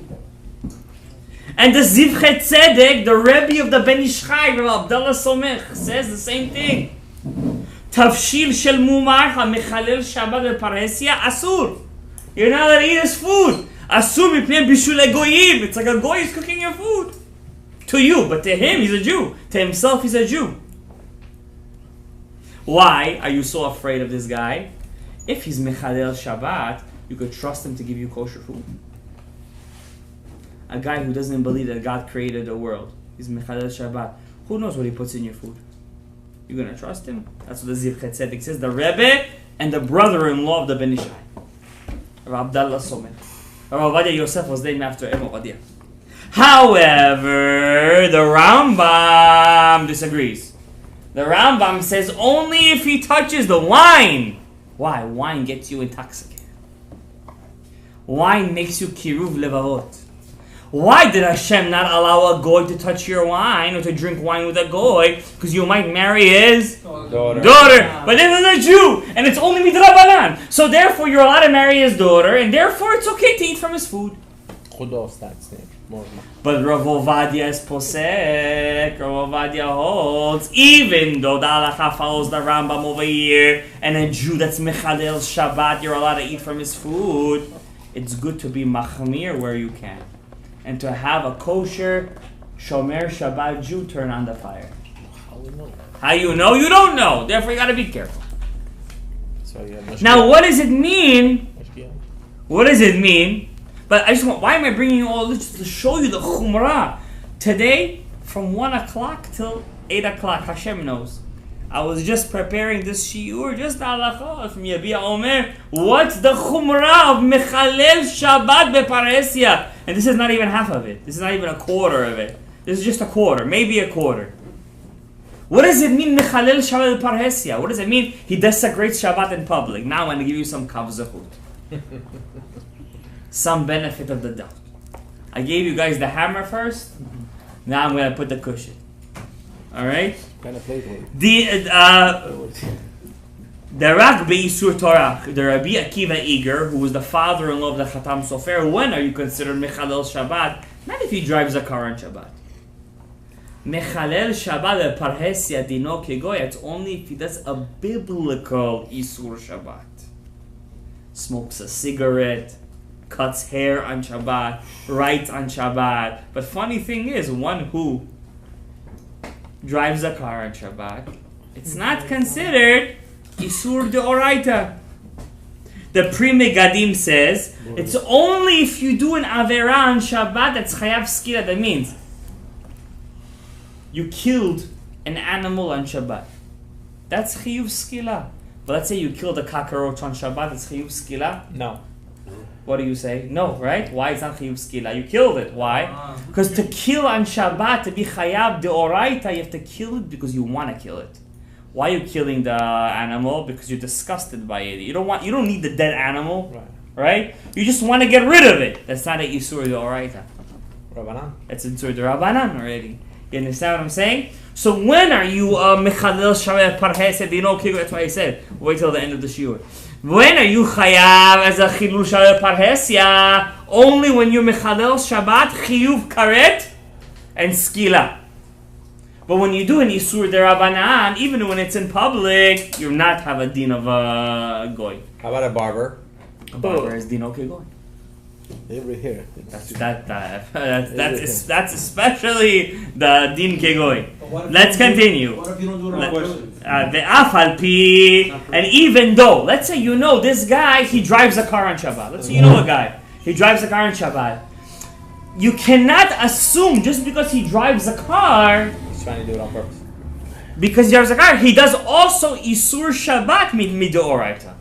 And the Zivchet Tzedek, the Rebbe of the Ben Ish Chai, Rav Abdullah Somech, says the same thing. Tafshil shel mumar ha-mechalel Shabbat beparesia asur. You're not allowed to eat his food. Asur mipnei bishul egoyim. It's like a goy is cooking your food. To you, but to him, he's a Jew. To himself, he's a Jew. Why are you so afraid of this guy? If he's mechalel Shabbat, you could trust him to give you kosher food. A guy who doesn't believe that God created the world, he's mechalel Shabbat. Who knows what he puts in your food? You're gonna trust him? That's what the Zivchet Tzedek says. The Rebbe and the brother-in-law of the Ben Ish Chai, Rav Abdullah Somech. Rav Ovadia Yosef was named after Rav Ovadia. However, the Rambam disagrees. The Rambam says only if he touches the wine. Why? Wine gets you intoxicated. Wine makes you kiruv levavot. Why did Hashem not allow a goy to touch your wine or to drink wine with a goy? Because you might marry his daughter. But this is a Jew, and it's only midrabanan. So therefore, you're allowed to marry his daughter, and therefore it's okay to eat from his food. But Rav Ovadia is posek. Rav Ovadia holds, even though the halacha follows the Rambam over here, and a Jew that's mechalel Shabbat, you're allowed to eat from his food. It's good to be machmir where you can, and to have a kosher shomer Shabbat Jew turn on the fire. How you know? You don't know. Therefore, you got to be careful. Now, what does it mean? What does it mean? But I just want, why am I bringing you all this? To show you the chumrah. Today, from 1 o'clock till 8 o'clock, Hashem knows. I was just preparing this shiur, just halakha from Yabia Omer. What's the chumrah of mechalel Shabbat beparesia? And this is not even half of it. This is not even a quarter of it. This is just a quarter, maybe a quarter. What does it mean mechalel Shabbat beparesia? What does it mean he desecrates Shabbat in public? Now I'm going to give you some kav zechut. Some benefit of the doubt. I gave you guys the hammer first. Now I'm going to put the cushion. All right. The Rak Be'isur Torah, the Rabbi Akiva Eger, who was the father-in-law of the Chatam Sofer. When are you considered mechalel Shabbat? Not if he drives a car on Shabbat. Mechalel Shabbat parhesia dino kegoy. It's only if he does a biblical Isur Shabbat. Smokes a cigarette, cuts hair on Shabbat, writes on Shabbat. But funny thing is, one who drives a car on Shabbat, it's not considered Isur Deoraita. The Pri Megadim says, it's only if you do an Avera on Shabbat that's Chayav Skila. That means you killed an animal on Shabbat. That's Chiyuv Skila. But let's say you killed a cockroach on Shabbat, it's Chiyuv Skila? No. What do you say? No, right? Why is not Chiyuv Skila? You killed it. Why? Because to kill on Shabbat, to be Chayav Deoraita, you have to kill it because you want to kill it. Why are you killing the animal? Because you're disgusted by it. You don't need the dead animal, right? You just want to get rid of it. That's not a Isur Deoraita. Rabbanan. That's Isur Derabanan already. You understand what I'm saying? So when are you Mechalel Shabbat Parheset? You know, that's why I said, wait till the end of the shiur. When are you Chayav as a Chilul Shabbat Parhesia? Only when you Mechalel Shabbat Chiyuv Karet and Skila. But when you do an Isur Derabanan, even when it's in public, you'll not have a din of a goy. How about a barber? A barber is din okay goy. Over here. That's especially the din kegoy. Let's continue. What if you don't do it on questions? The afal pi, and even though, let's say you know this guy, he drives a car on Shabbat. Let's say you know a guy, he drives a car on Shabbat. You cannot assume just because he drives a car, He's trying to do it on purpose. because he drives a car, he does also Isur Shabbat midoraita.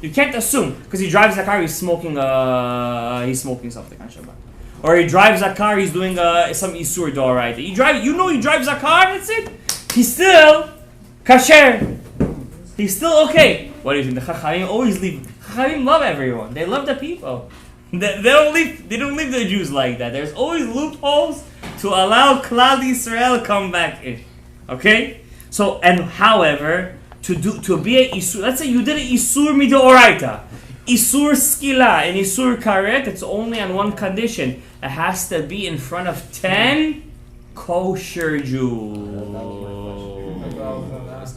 You can't assume because he drives a car, he's smoking something on Shabbat, or he drives a car, he's doing some Isur Doraita. He drives a car, that's it. He's still kasher. He's still okay. What do you think? The Chachamim always leave. Chachamim love everyone. They love the people. They don't leave the Jews like that. There's always loopholes to allow Klal Yisrael come back in. Okay. So, and however, to be a isur, let's say you did a isur midoraita, isur skila and isur karet, it's only on one condition. It has to be in front of 10 kosher Jews.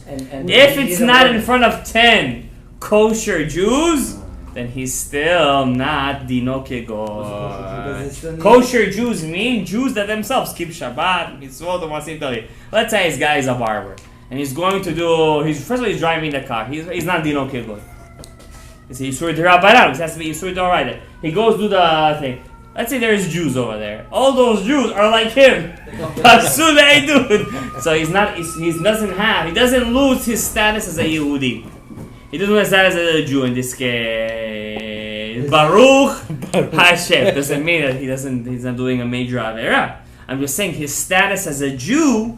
And If it's not in front of 10 kosher Jews, then he's still not dino kegor. Kosher Jews mean Jews that themselves keep Shabbat, mitzvot, and masim tali. Let's say this guy is a barber, and he's going to do. First of all, he's driving the car. He's not dino kegor. It's a yisur d'Rabbanan. It has to be yisur d'oraita. He goes do the thing. Let's say there's Jews over there. All those Jews are like him. So he doesn't lose his status as a Yehudi. He doesn't lose his status as a Jew in this case. Baruch Hashem. Doesn't mean that he's not doing a major Avera. I'm just saying his status as a Jew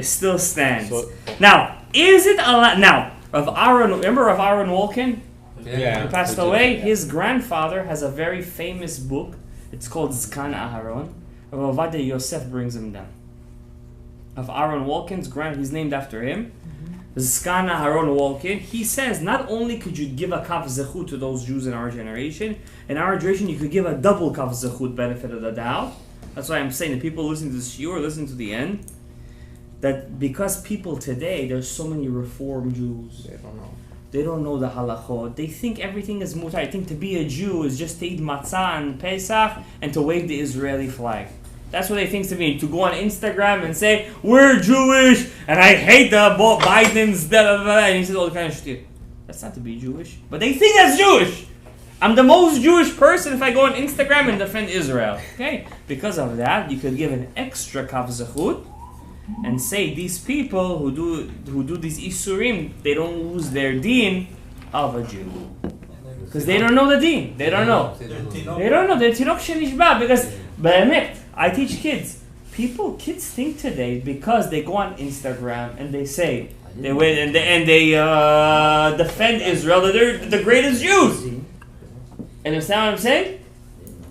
still stands. Now, is it allowed? Now, remember Rav Aaron Wolkin? Yeah. He passed away. His grandfather has a very famous book. It's called Zkan Aharon. Rav Ovadia Yosef brings him down. Of Aaron Wolkin's he's named after him. Zkan Aharon Wolkin. He says not only could you give a kaf zechut to those Jews in our generation you could give a double kaf zechut benefit of the doubt. That's why I'm saying that people listening to this shiur, listen to the end. That because people today, there's so many Reform Jews. They don't know the halachot. They think everything is mutar. I think to be a Jew is just to eat matzah and Pesach and to wave the Israeli flag. That's what they think to me. To go on Instagram and say, we're Jewish and I hate the Biden's and he says all the kind of shit. That's not to be Jewish. But they think that's Jewish. I'm the most Jewish person if I go on Instagram and defend Israel. Okay? Because of that, you could give an extra kaf zechut and say these people who do these isurim, they don't lose their deen of a Jew. Because they don't know the deen. They don't know. They don't know. They're tinok shenishba. Because, be'emet, I teach kids. Kids think today because they go on Instagram and they say, they defend Israel, that they're the greatest Jews. And understand what I'm saying?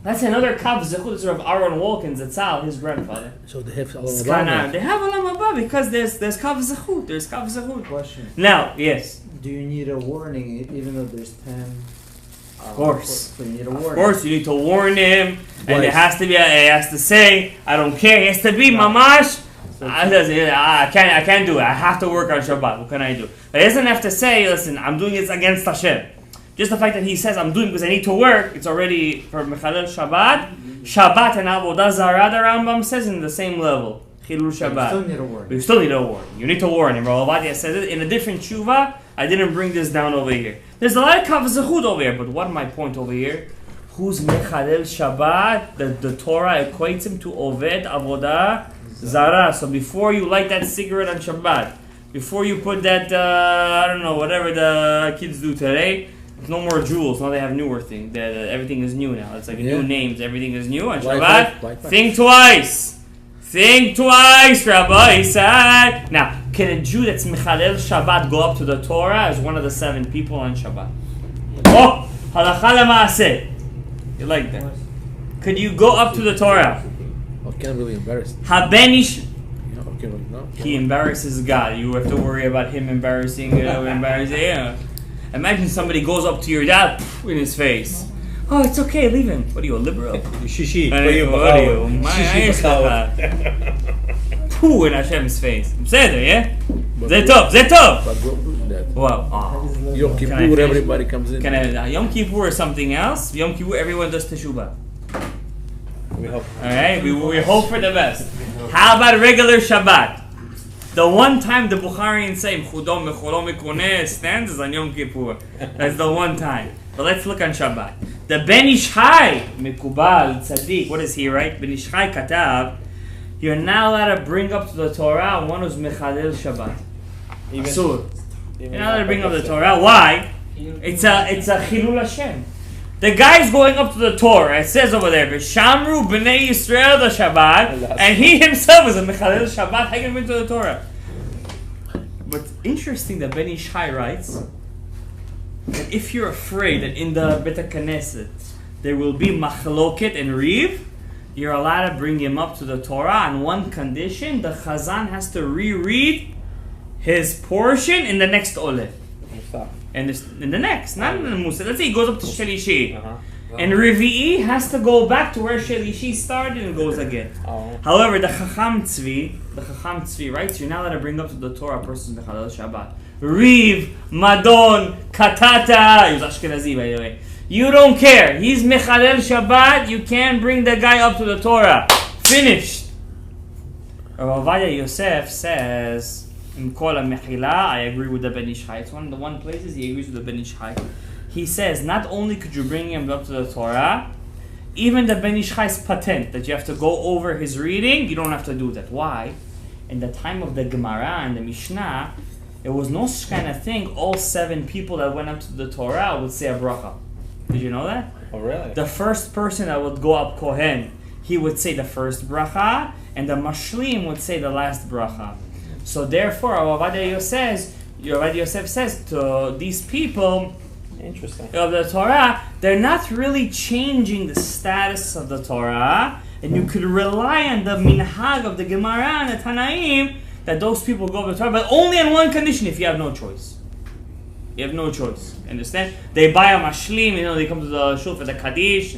That's another kav zechut of Aaron Wolkin, Zatzal, his grandfather. So they have olam haba. They have olam haba because there's kav zechut. There's kav zechut. Question. Now, yes. Do you need a warning even though there's 10? Of course. So you need a warning. Of course, you need to warn him, and it has to be. He has to say, "I don't care." He has to be mamash. I can't do it. I have to work on Shabbat. What can I do? But he doesn't have to say, "Listen, I'm doing it against Hashem." Just the fact that he says, I'm doing it because I need to work, it's already, for Mechalel Shabbat, Shabbat and Avodah Zarah, the Rambam says, in the same level. Chilul Shabbat. You still need a warning. But you still need a warning. You need to warn him. Rav Ovadia says it in a different tshuva. I didn't bring this down over here. There's a lot of kav zechut over here, but what my point over here? Who's Mechalel Shabbat? The Torah equates him to Oved Avodah Zarah. So before you light that cigarette on Shabbat, before you put that, I don't know, whatever the kids do today, no more jewels. Now they have newer things. Everything is new now. It's like new names. Everything is new on Shabbat. Think twice. Think twice, Rabbi said. Now, can a Jew that's Mechalel Shabbat go up to the Torah as one of the 7 people on Shabbat? Oh, halacha l'maaseh. You like that? Could you go up to the Torah? I can't really embarrass. Habenish. No. He embarrasses God. You have to worry about him embarrassing you. Yeah. Imagine somebody goes up to your dad in his face. Oh, it's okay, leave him. What are you, a liberal? Shishi. What are you? Pooh in Hashem's face. Beseder, yeah? Zeh tov. But don't do that. Well, Yom Kippur, everybody comes in. Yom Kippur or something else? Yom Kippur, everyone does teshuvah. We hope. Alright, we hope for the best. How about regular Shabbat? The one time the Bukharians say Chudom Mecholo Mekoneh stands is on Yom Kippur. That's the one time. But let's look on Shabbat. The Ben Ishchai Mekubal Tzaddik. What is he, right? Ben Ishchai Katav. You're not allowed to bring up to the Torah one who's Mechalel Shabbat. Asur. You're not allowed to bring up the Torah. Why? It's a Chilul Hashem. The guy's going up to the Torah. It says over there, V'shamru b'nei Yisrael the Shabbat, and he himself is a Mechalel Shabbat. How can he bring to the Torah? But interesting that Ben Ishai writes that if you're afraid that in the Bet HaKnesset there will be machloket and riv, you're allowed to bring him up to the Torah on one condition: the Chazan has to reread his portion in the next Oleh. Musaf. And in the next, not in the Musa. Let's say he goes up to Shelishi. Uh-huh. And Revi'i has to go back to where Shelishi started and goes again. Oh. However, the Chacham Tzvi writes, you're not allowed to bring up to the Torah a person's Mechalel Shabbat. Riv, Madon, Katata. He was Ashkenazi, by the way. You don't care. He's Mechalel Shabbat. You can't bring the guy up to the Torah. Finished. Rav Ovadia Yosef says, in Kol HaMechila, I agree with the Ben Ish Chai. It's one of the one places he agrees with the Ben Ish Chai. He says, not only could you bring him up to the Torah, even the Ben Ish Chai's patent that you have to go over his reading, you don't have to do that. Why? In the time of the Gemara and the Mishnah, it was no kind of thing. All 7 people that went up to the Torah would say a bracha. Did you know that? Oh, really? The first person that would go up Kohen, he would say the first bracha, and the Mashlim would say the last bracha. So therefore, Rav Ovadia Yosef says to these people Interesting. of the Torah, they're not really changing the status of the Torah, and you could rely on the minhag of the Gemara and the Tanaim that those people go up to the Torah, but only on one condition: if you have no choice. You have no choice. Understand? They buy a mashlim, they come to the shul for the Kaddish,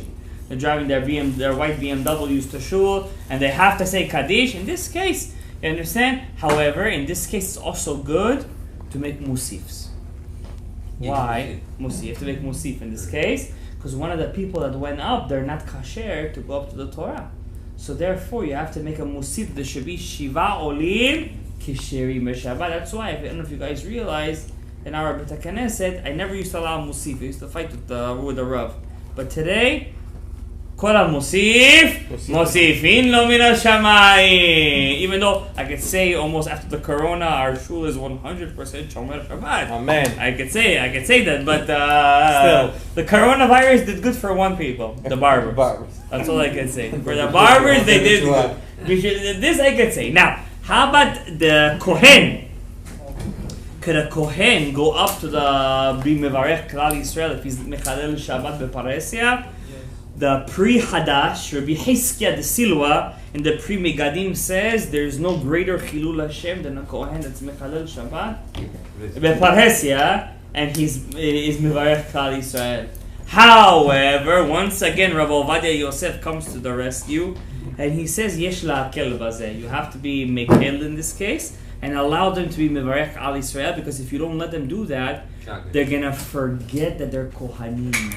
they're driving their white BMWs to shul, and they have to say Kaddish. In this case, you understand? However, in this case, it's also good to make musifs. Why? Musif. You have to make musif in this case, because one of the people that went up, they're not kasher to go up to the Torah. So therefore, you have to make a musif. There should be shiva olim kishirim b'Shabbat. That's why, I don't know if you guys realize, in our Bet HaKnesset, I never used to allow musif. I used to fight with the Rav. But today, Kol HaMusif, Mosifin lo min HaShamayim. Even though I could say almost after the Corona, our shul is 100% Shomer Shabbat. Amen. I could say that, but still, the coronavirus did good for one people, the barbers. That's all I can say. For the barbers, they did good. This I could say. Now, how about the Kohen? Could a Kohen go up to the Bimevarech Klal Yisrael if he's Mechalel Shabbat Beparesia? The pre-Hadash, Rabbi Hizkiah de Silwa, in the pre-Megadim says there's no greater Chilul Hashem than a Kohen that's Mechalel Shabbat Beparesia, and he's Mevarech Klal Yisrael. However, once again, Rav Ovadia Yosef comes to the rescue, and he says Yesh la'akel bazeh. You have to be mekel in this case, and allow them to be Mevarech Al Yisrael, because if you don't let them do that, they're gonna forget that they're Kohanim.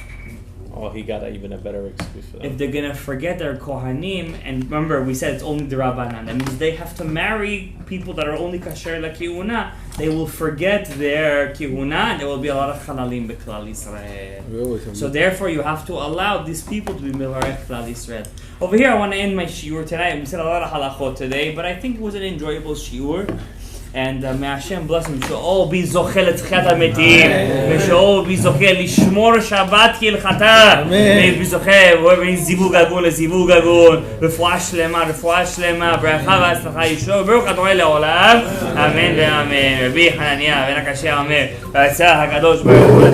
Oh, he got even a better excuse for that. If they're gonna forget their Kohanim, and remember we said it's only the Rabbanan, that means they have to marry people that are only kasher la kihuna, they will forget their kihuna, and there will be a lot of chalalim beklal Yisrael. So therefore you have to allow these people to be Mevarech Klal Yisrael. Over here I want to end my shiur tonight. We said a lot of halachot today, but I think it was an enjoyable shiur. And may Hashem bless them. We should all be zochel לתחיית המתים. We should all be zochel לשמור שבת כהלכתה. May be zochel, whoever needs זיווג הגון לזיווג הגון. רפואה שלמה, ברכה והצלחה ישוע. ברוך אדוני לעולם. אמן ואמן. רבי חנניה בן הקשה אומר, רצה הקדוש ברוך הוא